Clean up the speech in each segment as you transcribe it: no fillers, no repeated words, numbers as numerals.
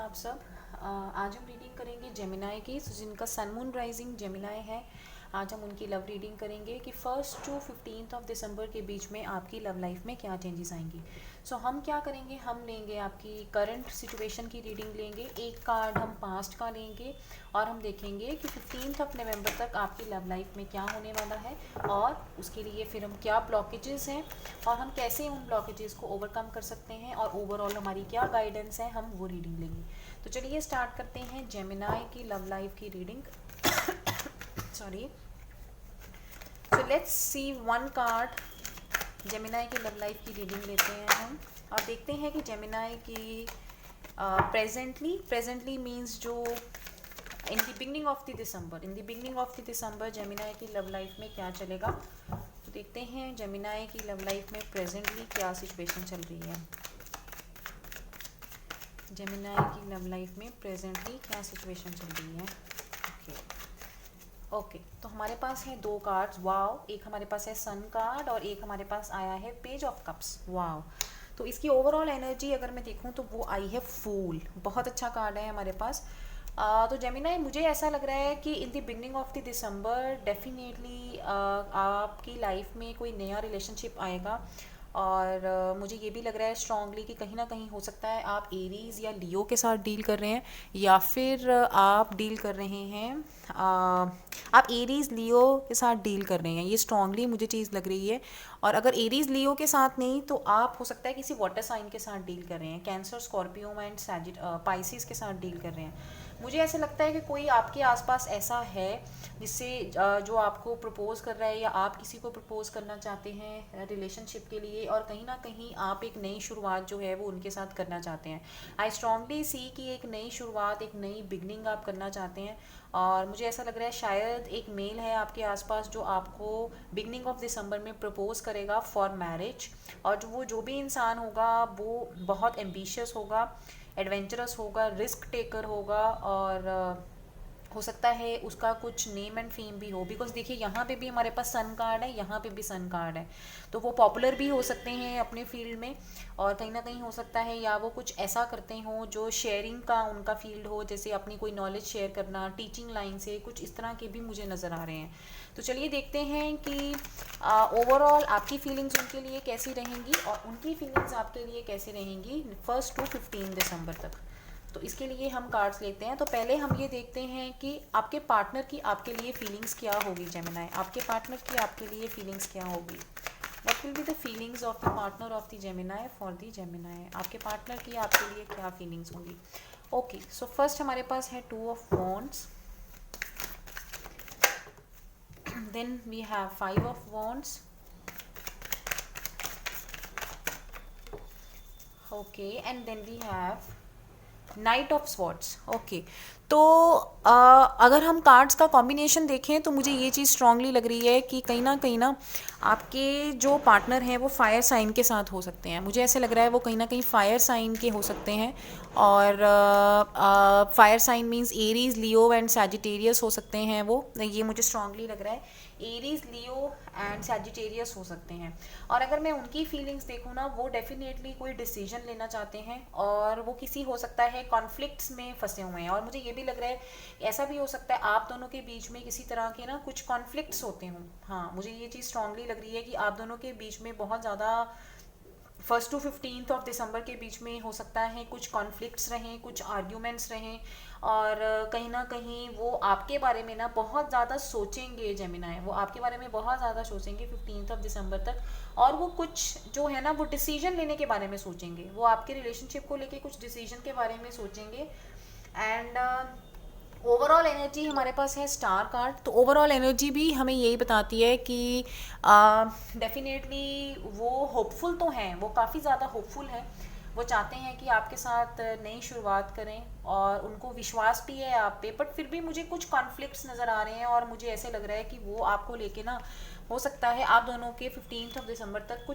आप सब। आज हम रीडिंग करेंगे जेमिनाई की, जिनका सन मून राइजिंग जेमिनाई है। आज हम उनकी लव रीडिंग करेंगे कि 1st to 15th of December के बीच में आपकी लव लाइफ में क्या चेंजेस आएंगी। हम क्या करेंगे, हम लेंगे आपकी करंट सिचुएशन की रीडिंग लेंगे, एक कार्ड हम पास्ट का लेंगे और हम देखेंगे कि 15th ऑफ नवंबर तक आपकी लव लाइफ में क्या होने वाला है और उसके लिए फिर हम क्या ब्लॉकेजेस हैं और हम कैसे उन ब्लॉकेजेस को ओवरकम कर सकते हैं और ओवरऑल हमारी क्या गाइडेंस है, हम वो रीडिंग लेंगे। तो चलिए स्टार्ट करते हैं जेमिनाई की लव लाइफ की reading. Sorry. So let's see one card. Gemini की लव लाइफ की रीडिंग लेते हैं हम और देखते हैं कि जेमिनाई की प्रेजेंटली मीन्स जो in the beginning of the December Gemini की लव लाइफ में क्या चलेगा। तो देखते हैं जेमिनाई की लव लाइफ में प्रेजेंटली क्या सिचुएशन चल रही है। जेमिनाई की लव लाइफ में प्रेजेंटली क्या सिचुएशन चल रही है। ओके, तो हमारे पास है दो कार्ड्स। वाव, एक हमारे पास है सन कार्ड और एक हमारे पास आया है पेज ऑफ कप्स। वाव, तो इसकी ओवरऑल एनर्जी अगर मैं देखूं तो वो आई है फूल। बहुत अच्छा कार्ड है हमारे पास। तो जेमिनाई, मुझे ऐसा लग रहा है कि in the beginning of the December definitely आपकी लाइफ में कोई नया रिलेशनशिप आएगा और मुझे ये भी लग रहा है स्ट्रांगली कि कहीं ना कहीं हो सकता है आप एरीज या लियो के साथ डील कर रहे हैं या फिर आप डील कर रहे हैं आप एरीज लियो के साथ डील कर रहे हैं। ये स्ट्रांगली मुझे चीज़ लग रही है। और अगर एरीज लियो के साथ नहीं तो आप हो सकता है किसी वाटर साइन के साथ डील कर रहे हैं, कैंसर, स्कॉर्पियो एंड पाइसिस के साथ डील कर रहे हैं। मुझे ऐसा लगता है कि कोई आपके आसपास ऐसा है जिससे जो आपको प्रपोज कर रहा है या आप किसी को प्रपोज करना चाहते हैं रिलेशनशिप के लिए और कहीं ना कहीं आप एक नई शुरुआत जो है वो उनके साथ करना चाहते हैं। आई स्ट्रांगली सी कि एक नई शुरुआत, एक नई बिगनिंग आप करना चाहते हैं और मुझे ऐसा लग रहा है शायद एक मेल है आपके आसपास जो आपको बिगनिंग ऑफ दिसंबर में प्रपोज करेगा फॉर मैरिज। और जो भी इंसान होगा वो बहुत एम्बिशियस होगा, एडवेंचरस होगा, रिस्क टेकर होगा और हो सकता है उसका कुछ नेम एंड फेम भी हो। बिकॉज देखिए यहाँ पे भी हमारे पास सन कार्ड है, यहाँ पे भी सन कार्ड है, तो वो पॉपुलर भी हो सकते हैं अपने फील्ड में और कहीं ना कहीं हो सकता है या वो कुछ ऐसा करते हो जो शेयरिंग का उनका फील्ड हो, जैसे अपनी कोई नॉलेज शेयर करना टीचिंग लाइन से, कुछ इस तरह के भी मुझे नज़र आ रहे हैं। तो चलिए देखते हैं कि ओवरऑल आपकी फीलिंग्स उनके लिए कैसी रहेंगी और उनकी फीलिंग्स आपके लिए कैसी रहेंगी 1st to 15 दिसंबर तक। तो इसके लिए हम कार्ड्स लेते हैं। तो पहले हम ये देखते हैं कि आपके पार्टनर की आपके लिए फीलिंग्स क्या होगी। जेमिनाई, आपके पार्टनर की आपके लिए फीलिंग्स क्या होगी। What will be the feelings of the partner of the Gemini for the Gemini. आपके पार्टनर की आपके लिए क्या फीलिंग्स होंगी। ओके, सो फर्स्ट हमारे पास है 2 of wands, then we have 5 of wands. Okay, and then we have knight of swords. Okay, तो अगर हम कार्ड्स का कॉम्बिनेशन देखें तो मुझे ये चीज़ स्ट्रांगली लग रही है कि कहीं ना आपके जो पार्टनर हैं वो फायर साइन के साथ हो सकते हैं। मुझे ऐसे लग रहा है वो कहीं ना कहीं फायर साइन के हो सकते हैं और fire sign means Aries, Leo and Sagittarius हो सकते हैं वो। ये मुझे स्ट्रांगली लग रहा है एरीज, लियो एंड सैजिटेरियस हो सकते हैं। और अगर मैं उनकी फीलिंग्स देखूँ ना, वो डेफिनेटली कोई डिसीजन लेना चाहते हैं और वो किसी हो सकता है कॉन्फ्लिक्ट्स में फंसे हुए हैं। और मुझे ये भी लग रहा है ऐसा भी हो सकता है आप दोनों के बीच में किसी तरह के ना कुछ कॉन्फ्लिक्ट्स होते हों। हाँ, मुझे ये चीज़ स्ट्रांगली लग रही है कि आप दोनों के बीच में बहुत ज़्यादा 1st to 15th of December के बीच में हो सकता है कुछ कॉन्फ्लिक्ट्स रहें, कुछ आर्ग्यूमेंट्स रहें और कहीं ना कहीं वो आपके बारे में ना बहुत ज़्यादा सोचेंगे। जेमिनाई, वो आपके बारे में बहुत ज़्यादा सोचेंगे 15th ऑफ दिसंबर तक और वो कुछ जो है ना वो डिसीजन लेने के बारे में सोचेंगे, वो आपके रिलेशनशिप को लेके कुछ डिसीजन के बारे में सोचेंगे। एंड ओवरऑल एनर्जी हमारे पास है स्टार कार्ड। तो ओवरऑल एनर्जी भी हमें यही बताती है कि डेफिनेटली वो होपफुल तो हैं, वो काफ़ी ज़्यादा होपफुल है। वो चाहते हैं कि आपके साथ नई शुरुआत करें और उनको विश्वास भी है आप पे, बट फिर भी मुझे कुछ कॉन्फ्लिक्ट्स नज़र आ रहे हैं और मुझे ऐसे लग रहा है कि वो आपको लेके ना हो सकता है आप दोनों के 15th ऑफ दिसंबर तक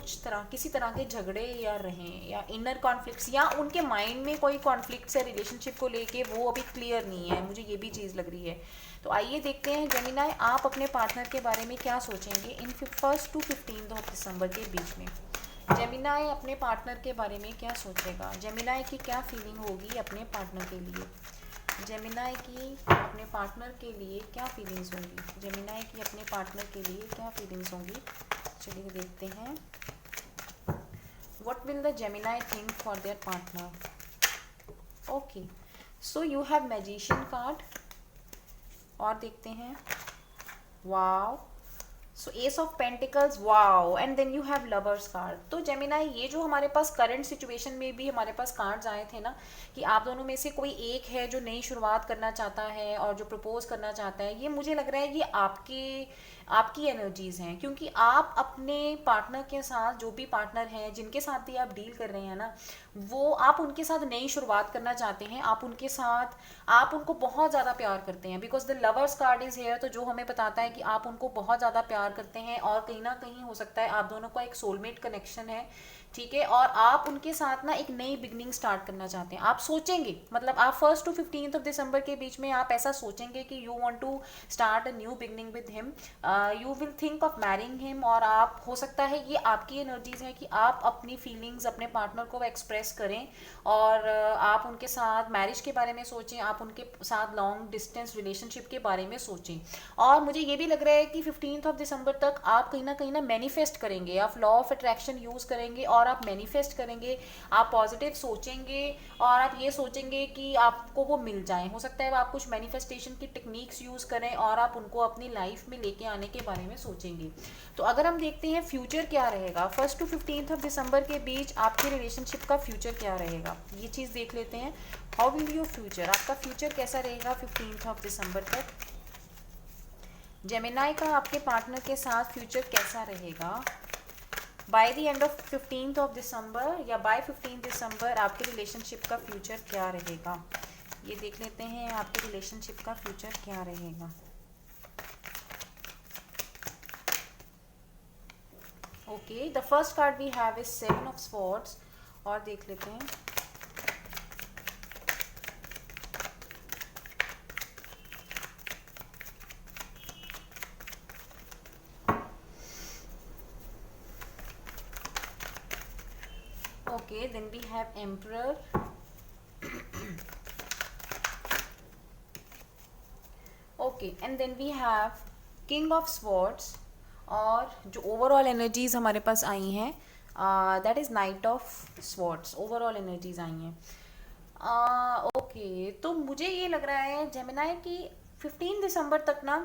किसी तरह के झगड़े या रहें या इनर कॉन्फ्लिक्ट्स या उनके माइंड में कोई कॉन्फ्लिक्ट्स है रिलेशनशिप को लेके, वो अभी क्लियर नहीं है। मुझे ये भी चीज़ लग रही है। तो आइए देखते हैं जेमिनाई आप अपने पार्टनर के बारे में क्या सोचेंगे इन 1st to 15th of December के बीच में। जेमिनाई अपने पार्टनर के बारे में क्या सोचेगा, जेमिनाई की क्या फीलिंग होगी अपने पार्टनर के लिए, जेमिनाई की अपने पार्टनर के लिए क्या फीलिंग्स होंगी, जेमिनाई की अपने पार्टनर के लिए क्या फीलिंग्स होंगी। चलिए देखते हैं। What will the Gemini think for their partner. Okay, so you have magician card और देखते हैं। Wow, so ace of pentacles, wow, and then you have lovers card. तो जेमिनाई, ये जो हमारे पास करंट सिचुएशन में भी हमारे पास कार्ड्स आए थे ना, कि आप दोनों में से कोई एक है जो नई शुरुआत करना चाहता है और जो प्रपोज करना चाहता है, ये मुझे लग रहा है ये आपकी एनर्जीज हैं, क्योंकि आप अपने पार्टनर के साथ, जो भी पार्टनर हैं जिनके साथ भी आप डील कर रहे हैं ना, वो आप उनके साथ नई शुरुआत करना चाहते हैं। आप उनको बहुत ज़्यादा प्यार करते हैं, because the lovers card is here, तो जो हमें बताता है कि आप उनको बहुत ज़्यादा प्यार करते हैं और कहीं ना कहीं हो सकता है आप दोनों का एक सोलमेट कनेक्शन है, ठीक है। और आप उनके साथ ना एक नई बिगनिंग स्टार्ट करना चाहते हैं। आप सोचेंगे, मतलब आप 1 to 15 ऑफ दिसंबर के बीच में आप ऐसा सोचेंगे कि you want to start a new beginning with him, you will think of marrying him. और आप, हो सकता है ये आपकी एनर्जीज है कि आप अपनी फीलिंग्स अपने पार्टनर को एक्सप्रेस करें और आप उनके साथ मैरिज के बारे में सोचें, आप उनके साथ लॉन्ग डिस्टेंस रिलेशनशिप के बारे में सोचें। और मुझे ये भी लग रहा है कि 15 ऑफ दिसंबर तक आप कहीं ना मैनिफेस्ट करेंगे, आप लॉ ऑफ अट्रैक्शन यूज़ करेंगे और आप मैनिफेस्ट करेंगे, आप पॉजिटिव सोचेंगे और आप ये सोचेंगे कि आपको वो मिल जाए। हो सकता है आप कुछ मैनिफेस्टेशन की टेक्निक्स यूज़ करें और आप उनको अपनी लाइफ में लेके आने के बारे में सोचेंगे। तो अगर हम देखते हैं फ्यूचर क्या रहेगा 1 to 15 ऑफ दिसंबर के बीच, आपके रिलेशनशिप का फ्यूचर क्या रहेगा, ये चीज़ देख लेते हैं। हाउ विल योर फ्यूचर, आपका फ्यूचर कैसा रहेगा 15 ऑफ दिसंबर तक। जेमिनाई का आपके पार्टनर के साथ फ्यूचर कैसा रहेगा by the end of 15 of December, या बाय 15 दिसंबर आपके रिलेशनशिप का फ्यूचर क्या रहेगा, ये देख लेते हैं आपके रिलेशनशिप का फ्यूचर क्या रहेगा। Okay, the first card we have is 7 of swords और देख लेते हैं। Okay, then we have Emperor. Okay, and then we have King of Swords. और जो ओवरऑल एनर्जीज हमारे पास आई हैं that is knight of swords, overall energies आई हैं। ओके, तो मुझे ये लग रहा है जेमिनाई कि 15 दिसंबर तक ना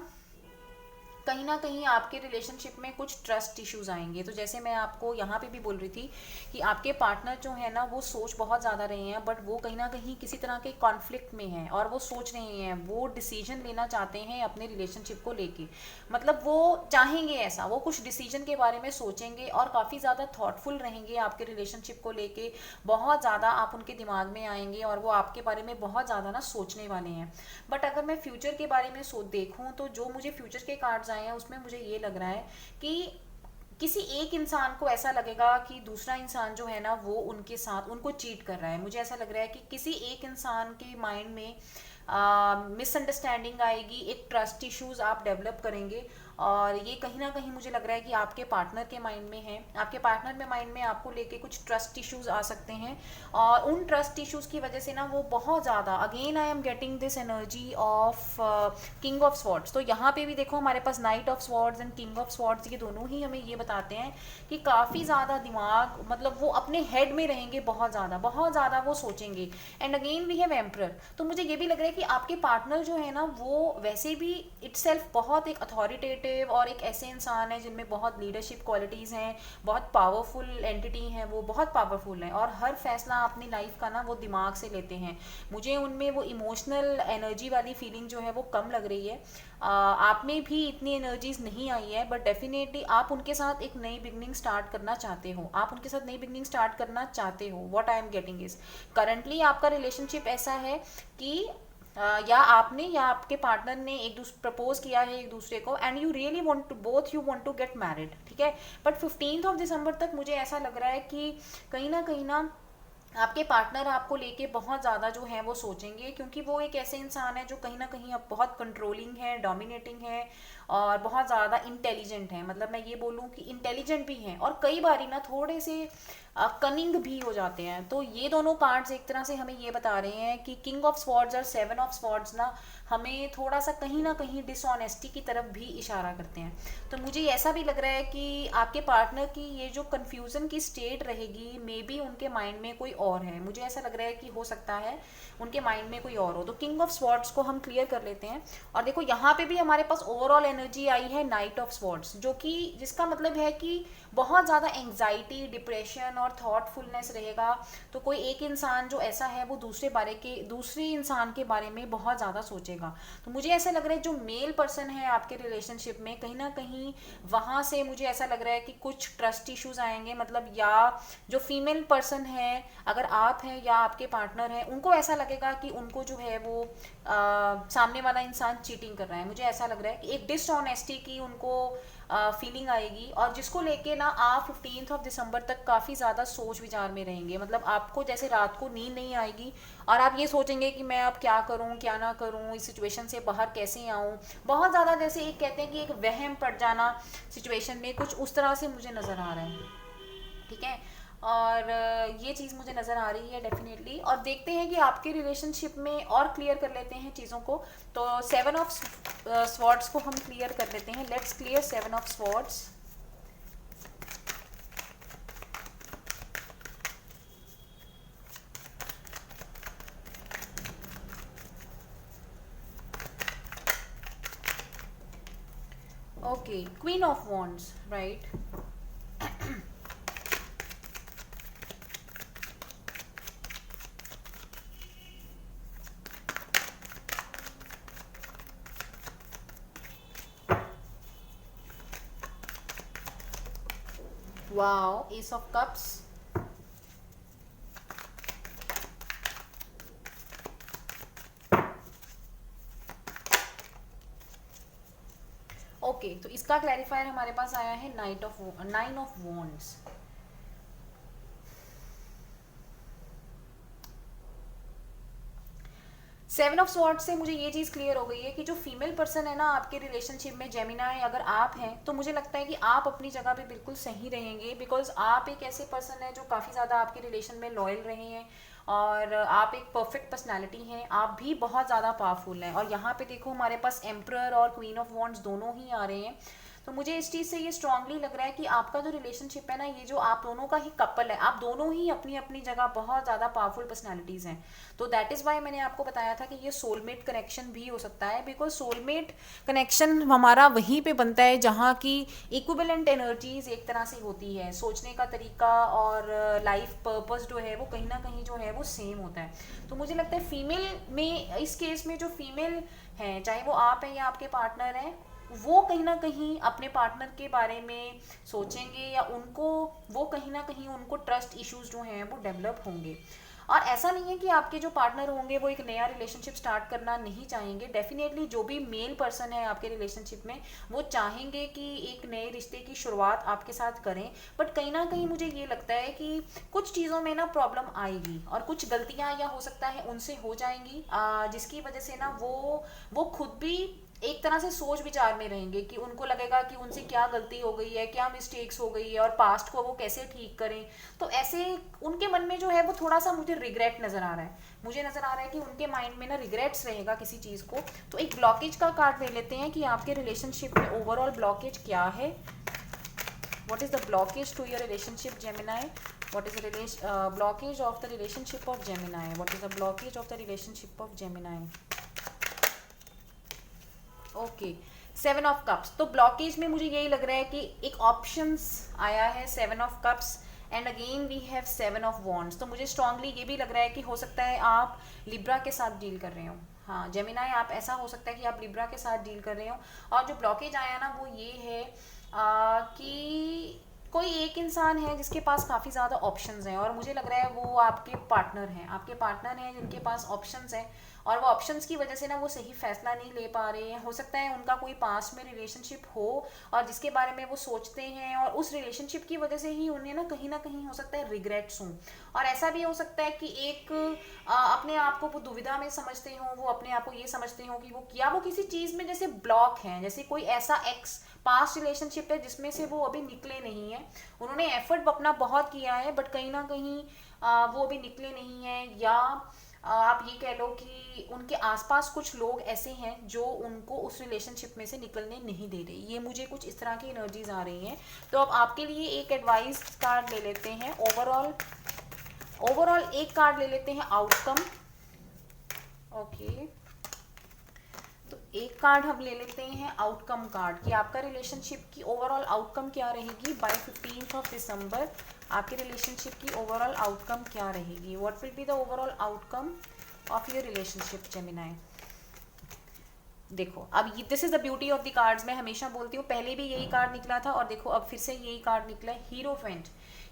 कहीं ना कहीं आपके रिलेशनशिप में कुछ ट्रस्ट इश्यूज आएंगे। तो जैसे मैं आपको यहाँ पे भी बोल रही थी कि आपके पार्टनर जो है ना, वो सोच बहुत ज़्यादा रहे हैं, बट वो कहीं ना कहीं किसी तरह के कॉन्फ्लिक्ट में हैं और वो सोच रहे हैं, वो डिसीजन लेना चाहते हैं अपने रिलेशनशिप को लेके। मतलब वो चाहेंगे ऐसा, वो कुछ डिसीजन के बारे में सोचेंगे और काफ़ी ज़्यादा थॉटफुल रहेंगे आपके रिलेशनशिप को लेके। बहुत ज़्यादा आप उनके दिमाग में आएंगे और वो आपके बारे में बहुत ज़्यादा ना सोचने वाले हैं। बट अगर मैं फ्यूचर के बारे में देखूँ तो जो मुझे फ्यूचर के कार्ड्स आए हैं उसमें मुझे ये लग रहा है कि किसी एक इंसान को ऐसा लगेगा कि दूसरा इंसान जो है ना वो उनके साथ उनको चीट कर रहा है। मुझे ऐसा लग रहा है कि किसी एक इंसान के माइंड में मिसअंडरस्टैंडिंग आएगी, एक ट्रस्ट इश्यूज आप डेवलप करेंगे और ये कहीं ना कहीं मुझे लग रहा है कि आपके पार्टनर के माइंड में है, आपके पार्टनर में माइंड में आपको लेके कुछ ट्रस्ट इश्यूज आ सकते हैं और उन ट्रस्ट इश्यूज की वजह से ना वो बहुत ज़्यादा, again I am getting this energy of king of swords. तो यहाँ पे भी देखो हमारे पास knight of swords and king of swords, ये दोनों ही हमें ये बताते हैं कि काफ़ी ज़्यादा दिमाग, मतलब वो अपने हेड में रहेंगे, बहुत ज़्यादा वो सोचेंगे। And again we have emperor. तो मुझे ये भी लग रहा है कि आपके पार्टनर जो है ना वो वैसे भी इटसेल्फ बहुत एक अथॉरिटेटिव और एक ऐसे इंसान है जिनमें बहुत लीडरशिप क्वालिटीज़ हैं, बहुत पावरफुल एंटिटी हैं, वो बहुत पावरफुल हैं और हर फैसला अपनी लाइफ का ना वो दिमाग से लेते हैं। मुझे उनमें वो इमोशनल एनर्जी वाली फीलिंग जो है वो कम लग रही है। आप में भी इतनी एनर्जीज नहीं आई है, बट डेफिनेटली आप उनके साथ एक नई बिगनिंग स्टार्ट करना चाहते हो, आप उनके साथ नई बिगनिंग स्टार्ट करना चाहते हो। What I am getting is currently आपका रिलेशनशिप ऐसा है कि या आपने या आपके पार्टनर ने एक दूसरे प्रपोज किया है एक दूसरे को and you really want to, both you want to get married, ठीक है। बट 15 ऑफ दिसंबर तक मुझे ऐसा लग रहा है कि कहीं ना आपके पार्टनर आपको लेके बहुत ज़्यादा जो है वो सोचेंगे, क्योंकि वो एक ऐसे इंसान है जो कहीं ना कहीं अब बहुत कंट्रोलिंग है, डोमिनेटिंग है और बहुत ज़्यादा इंटेलिजेंट है। मतलब मैं ये बोलूँ कि इंटेलिजेंट भी हैं और कई बारी ना थोड़े से कनिंग भी हो जाते हैं। तो ये दोनों कार्ड्स एक तरह से हमें ये बता रहे हैं कि किंग ऑफ स्वॉर्ड्स और सेवन ऑफ स्वॉर्ड्स ना हमें थोड़ा सा कहीं ना कहीं डिसऑनेस्टी की तरफ भी इशारा करते हैं। तो मुझे ऐसा भी लग रहा है कि आपके पार्टनर की ये जो कंफ्यूजन की स्टेट रहेगी, मे बी उनके माइंड में कोई और है। मुझे ऐसा लग रहा है कि हो सकता है उनके माइंड में कोई और हो। तो किंग ऑफ स्वॉर्ड्स को हम क्लियर कर लेते हैं। और देखो यहाँ पे भी हमारे पास ओवरऑल एनर्जी आई है नाइट ऑफ स्वॉर्ड्स, जो कि जिसका मतलब है कि बहुत ज़्यादा एंग्जाइटी, डिप्रेशन और थॉटफुलनेस रहेगा। तो कोई एक इंसान जो ऐसा है वो दूसरे इंसान के बारे में बहुत ज़्यादा सोचेगा। तो मुझे ऐसा लग रहा है जो मेल पर्सन है आपके रिलेशनशिप में, कहीं ना कहीं वहाँ से मुझे ऐसा लग रहा है कि कुछ ट्रस्ट इश्यूज आएंगे। मतलब या जो फीमेल पर्सन है, अगर आप हैं या आपके पार्टनर हैं, उनको ऐसा लगेगा कि उनको जो है वो सामने वाला इंसान चीटिंग कर रहा है। मुझे ऐसा लग रहा है कि एक डिसऑनेस्टी की उनको फीलिंग आएगी, और जिसको लेके ना आप 15 ऑफ दिसंबर तक काफ़ी ज़्यादा सोच विचार में रहेंगे। मतलब आपको जैसे रात को नींद नहीं आएगी और आप ये सोचेंगे कि मैं अब क्या करूं क्या ना करूं, इस सिचुएशन से बाहर कैसे आऊं। बहुत ज़्यादा जैसे एक कहते हैं कि एक वहम पड़ जाना सिचुएशन में, कुछ उस तरह से मुझे नज़र आ रहा है। ठीक है। और ये चीज़ मुझे नज़र आ रही है डेफिनेटली। और देखते हैं कि आपके रिलेशनशिप में और क्लियर कर लेते हैं चीज़ों को। तो सेवन ऑफ स्वॉर्ड्स को हम क्लियर कर लेते हैं। Let's clear seven of swords. Okay, queen of wands, right. Wow, S of cups. Okay, तो इसका क्लैरिफायर हमारे पास आया है nine of wands. Seven of swords से मुझे ये चीज़ क्लियर हो गई है कि जो फीमेल पर्सन है ना आपके रिलेशनशिप में, जेमिनाई अगर आप हैं, तो मुझे लगता है कि आप अपनी जगह पे बिल्कुल सही रहेंगे। बिकॉज आप एक ऐसे पर्सन है जो काफ़ी ज़्यादा आपके रिलेशन में लॉयल रहे हैं और आप एक परफेक्ट पर्सनैलिटी हैं। आप भी बहुत ज़्यादा पावरफुल हैं। और यहाँ पे देखो हमारे पास एम्प्रर और क्वीन ऑफ वॉन्ड्स दोनों ही आ रहे हैं। तो मुझे इस चीज़ से ये स्ट्रांगली लग रहा है कि आपका जो रिलेशनशिप है ना, ये जो आप दोनों का ही कपल है, आप दोनों ही अपनी अपनी जगह बहुत ज़्यादा पावरफुल पर्सनैलिटीज़ हैं। तो दैट इज़ वाई मैंने आपको बताया था कि ये सोलमेट कनेक्शन भी हो सकता है। बिकॉज सोलमेट कनेक्शन हमारा वहीं पे बनता है जहाँ की इक्विवेलेंट एनर्जीज एक तरह से होती है, सोचने का तरीका और लाइफ पर्पस जो है वो कहीं ना कहीं जो है वो सेम होता है। तो मुझे लगता है फीमेल में, इस केस में जो फीमेल हैं, चाहे वो आप हैं या आपके पार्टनर हैं, वो कहीं ना कहीं अपने पार्टनर के बारे में सोचेंगे, या उनको वो कहीं ना कहीं उनको ट्रस्ट इश्यूज जो हैं वो डेवलप होंगे। और ऐसा नहीं है कि आपके जो पार्टनर होंगे वो एक नया रिलेशनशिप स्टार्ट करना नहीं चाहेंगे। डेफिनेटली जो भी मेल पर्सन है आपके रिलेशनशिप में, वो चाहेंगे कि एक नए रिश्ते की शुरुआत आपके साथ करें। बट कहीं ना कहीं मुझे ये लगता है कि कुछ चीज़ों में ना प्रॉब्लम आएगी और कुछ गलतियां या हो सकता है उनसे हो जाएंगी, जिसकी वजह से ना वो खुद भी एक तरह से सोच विचार में रहेंगे कि उनको लगेगा कि उनसे क्या गलती हो गई है, क्या मिस्टेक्स हो गई है और पास्ट को वो कैसे ठीक करें। तो ऐसे उनके मन में जो है वो थोड़ा सा मुझे रिग्रेट नजर आ रहा है। मुझे नजर आ रहा है कि उनके माइंड में ना रिग्रेट्स रहेगा किसी चीज़ को। तो एक ब्लॉकेज का कार्ड ले लेते हैं कि आपके रिलेशनशिप में ओवरऑल ब्लॉकेज क्या है। What is the blockage to your relationship Gemini? What is the blockage of the relationship of Gemini? What is the blockage of the relationship of Gemini? Okay, seven of cups. तो blockage में मुझे यही लग रहा है कि एक options आया है seven of cups, and again we have seven of wands. तो मुझे स्ट्रांगली ये भी लग रहा है कि हो सकता है आप लिब्रा के साथ डील कर रहे हो। हाँ जेमिनाई, आप ऐसा हो सकता है कि आप लिब्रा के साथ डील कर रहे हो। और जो ब्लॉकेज आया ना वो ये है कि कोई एक इंसान है जिसके पास काफ़ी ज़्यादा ऑप्शंस हैं और मुझे लग रहा है वो आपके पार्टनर हैं, आपके पार्टनर हैं जिनके पास ऑप्शंस हैं और वो ऑप्शंस की वजह से ना वो सही फैसला नहीं ले पा रहे हैं। हो सकता है उनका कोई पास में रिलेशनशिप हो और जिसके बारे में वो सोचते हैं और उस रिलेशनशिप की वजह से ही उन्हें ना कहीं हो सकता है रिग्रेट्स हों। और ऐसा भी हो सकता है कि एक अपने आप को वो दुविधा में समझते हों, वो अपने आप को ये समझते हों कि वो क्या वो किसी चीज़ में जैसे ब्लॉक हैं, जैसे कोई ऐसा एक्स पास्ट रिलेशनशिप है जिसमें से वो अभी निकले नहीं है। उन्होंने एफर्ट अपना बहुत किया है बट कहीं ना कहीं वो अभी निकले नहीं है, या आप ये कह लो कि उनके आसपास कुछ लोग ऐसे हैं जो उनको उस रिलेशनशिप में से निकलने नहीं दे रहे। ये मुझे कुछ इस तरह की एनर्जीज आ रही हैं। तो अब आपके लिए एक एडवाइस कार्ड ले लेते हैं। ओवरऑल एक कार्ड ले लेते हैं, आउटकम। ओके, तो एक कार्ड हम ले लेते हैं आउटकम कार्ड कि आपका रिलेशनशिप की ओवरऑल आउटकम क्या रहेगी बाय 15 दिसंबर। आपके रिलेशनशिप की ओवरऑल आउटकम क्या रहेगी? What will be the overall outcome of your relationship Gemini? देखो अब this is the beauty of the cards. मैं हमेशा बोलती हूँ, पहले भी यही कार्ड निकला था और देखो अब फिर से यही कार्ड निकला है, हीरोफेंट।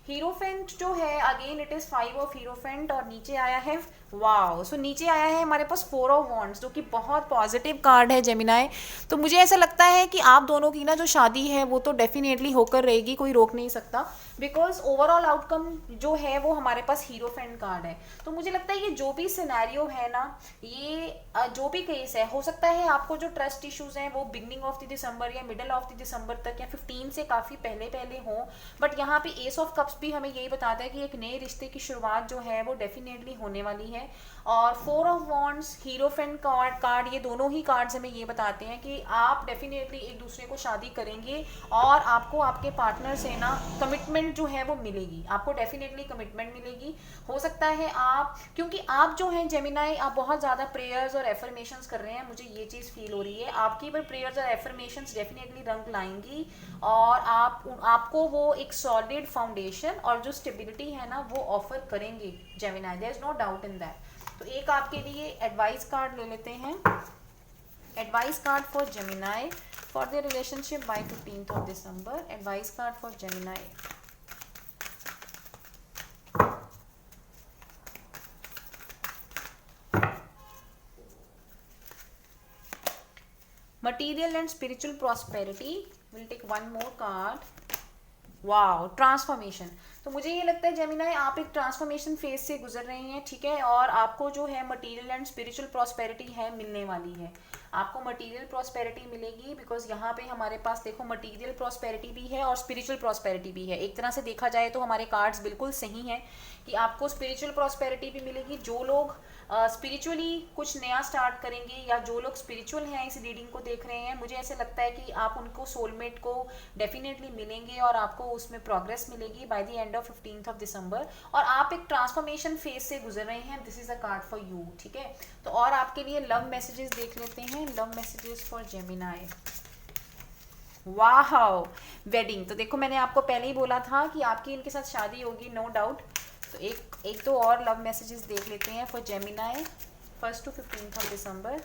हीरोफेंट जो है अगेन इट इज 5 ऑफ हीरोफेंट और नीचे आया है वाओ। सो नीचे आया है हमारे पास 4 ऑफ वॉन्ड्स जो कि बहुत पॉजिटिव कार्ड है जेमिनाई। तो मुझे ऐसा लगता है कि आप दोनों की ना जो शादी है वो तो डेफिनेटली होकर रहेगी, कोई रोक नहीं सकता, बिकॉज ओवरऑल आउटकम जो है वो हमारे पास हीरोफेंट कार्ड है। तो मुझे लगता है ये जो भी सिनेरियो है ना, ये जो भी केस है, हो सकता है आपको जो ट्रस्ट इश्यूज हैं वो बिगनिंग ऑफ द दिसंबर या मिडल ऑफ द दिसंबर तक या 15 से काफ़ी पहले पहले हों। बट यहाँ पे एस ऑफ कप्स भी हमें यही बताता है कि एक नए रिश्ते की शुरुआत जो है वो डेफिनेटली होने वाली है। और 4 ऑफ वॉन्ड्स, हीरोफेंट कार्ड, ये दोनों ही कार्ड्स हमें ये बताते हैं कि आप डेफिनेटली एक दूसरे को शादी करेंगे और आपको आपके पार्टनर से ना कमिटमेंट जो है वो मिलेगी, आपको डेफिनेटली कमिटमेंट मिलेगी। हो सकता है आप, क्योंकि आप जो हैं जेमिनाई, आप बहुत ज़्यादा प्रेयर्स और एफर्मेशंस कर रहे हैं, मुझे ये चीज़ फील हो रही है। आपकी पर प्रेयर्स और एफर्मेशंस डेफिनेटली रंग लाएंगी और आपको वो एक सॉलिड फाउंडेशन और जो स्टेबिलिटी है ना वो ऑफर करेंगे Gemini, there is no doubt in that. तो एक आपके लिए एडवाइस कार्ड ले लेते हैं, advice card for Gemini for the relationship by 15 दिसंबर। Advice card for Gemini. Material and spiritual prosperity. We'll take one more card. Wow, transformation. तो मुझे ये लगता है जेमिनाई आप एक ट्रांसफॉर्मेशन फेज से गुजर रही हैं, ठीक है, और आपको जो है मटेरियल एंड स्पिरिचुअल प्रॉस्पेरिटी है मिलने वाली है। आपको मटेरियल प्रॉस्पेरिटी मिलेगी बिकॉज यहाँ पे हमारे पास देखो मटेरियल प्रॉस्पेरिटी भी है और स्पिरिचुअल प्रॉस्पेरिटी भी है। एक तरह से देखा जाए तो हमारे कार्ड्स बिल्कुल सही हैं कि आपको स्पिरिचुअल प्रॉस्पेरिटी भी मिलेगी। जो लोग स्पिरिचुअली कुछ नया स्टार्ट करेंगे या जो लोग स्पिरिचुअल हैं इस रीडिंग को देख रहे हैं, मुझे ऐसे लगता है कि आप उनको सोलमेट को डेफिनेटली मिलेंगे और आपको उसमें प्रोग्रेस मिलेगी बाय द एंड ऑफ 15 दिसंबर। और आप एक ट्रांसफॉर्मेशन फेज से गुजर रहे हैं, this is a card for you, ठीक है। तो और आपके लिए लव मैसेजेस देख लेते हैं, लव मैसेजेस फॉर जेमिनाई। वाह, वेडिंग। तो देखो मैंने आपको पहले ही बोला था कि आपकी इनके साथ शादी होगी, नो डाउट। तो एक दो और लव मैसेजेस देख लेते हैं फॉर जेमिनाई 1 to 15 दिसंबर।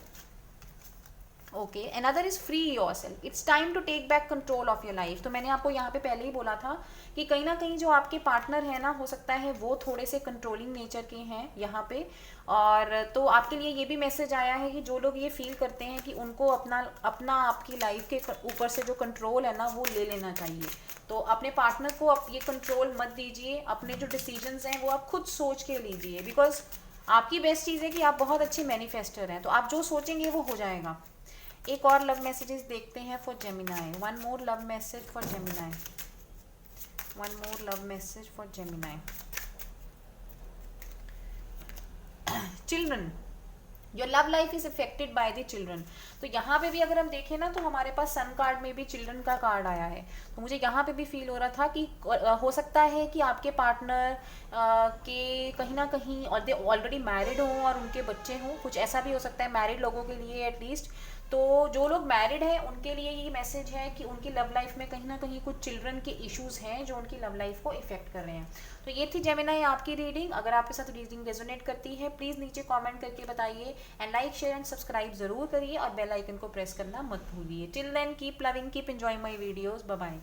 Okay, another is free yourself, it's time to take back control of your life. तो मैंने आपको यहाँ पे पहले ही बोला था कि कहीं ना कहीं जो आपके पार्टनर है ना, हो सकता है वो थोड़े से कंट्रोलिंग नेचर के हैं यहाँ पे। और तो आपके लिए ये भी मैसेज आया है कि जो लोग ये फील करते हैं कि उनको अपना आपकी लाइफ के ऊपर से जो कंट्रोल है ना वो ले लेना चाहिए, तो अपने पार्टनर को आप ये कंट्रोल मत दीजिए। अपने जो डिसीजंस हैं वो आप खुद सोच के लीजिए, बिकॉज आपकी बेस्ट चीज़ है कि आप बहुत अच्छे मैनिफेस्टर हैं, तो आप जो सोचेंगे वो हो जाएगा। एक और लव मैसेजेस देखते हैं for Gemini, one more love message for Gemini, one more love message for Gemini. Children, your love life is affected by the children. तो यहाँ पे भी अगर हम देखें ना तो हमारे पास सन कार्ड में भी चिल्ड्रन का कार्ड आया है। तो मुझे यहाँ पे भी फील हो रहा था कि हो सकता है कि आपके पार्टनर के कहीं ना कहीं और दे ऑलरेडी मैरिड हों और उनके बच्चे हों, कुछ ऐसा भी हो सकता है मैरिड लोगों के लिए एटलीस्ट। तो जो लोग मैरिड हैं उनके लिए ये मैसेज है कि उनकी लव लाइफ में कहीं ना कहीं कुछ चिल्ड्रन के इश्यूज हैं जो उनकी लव लाइफ को इफेक्ट कर रहे हैं। तो ये थी जेमिनाई आपकी रीडिंग। अगर आपके साथ रीडिंग रेजोनेट करती है प्लीज़ नीचे कमेंट करके बताइए, and like share and subscribe जरूर करिए और बेल आइकन को प्रेस करना मत भूलिए। Till then keep loving, keep enjoying my videos, bye bye.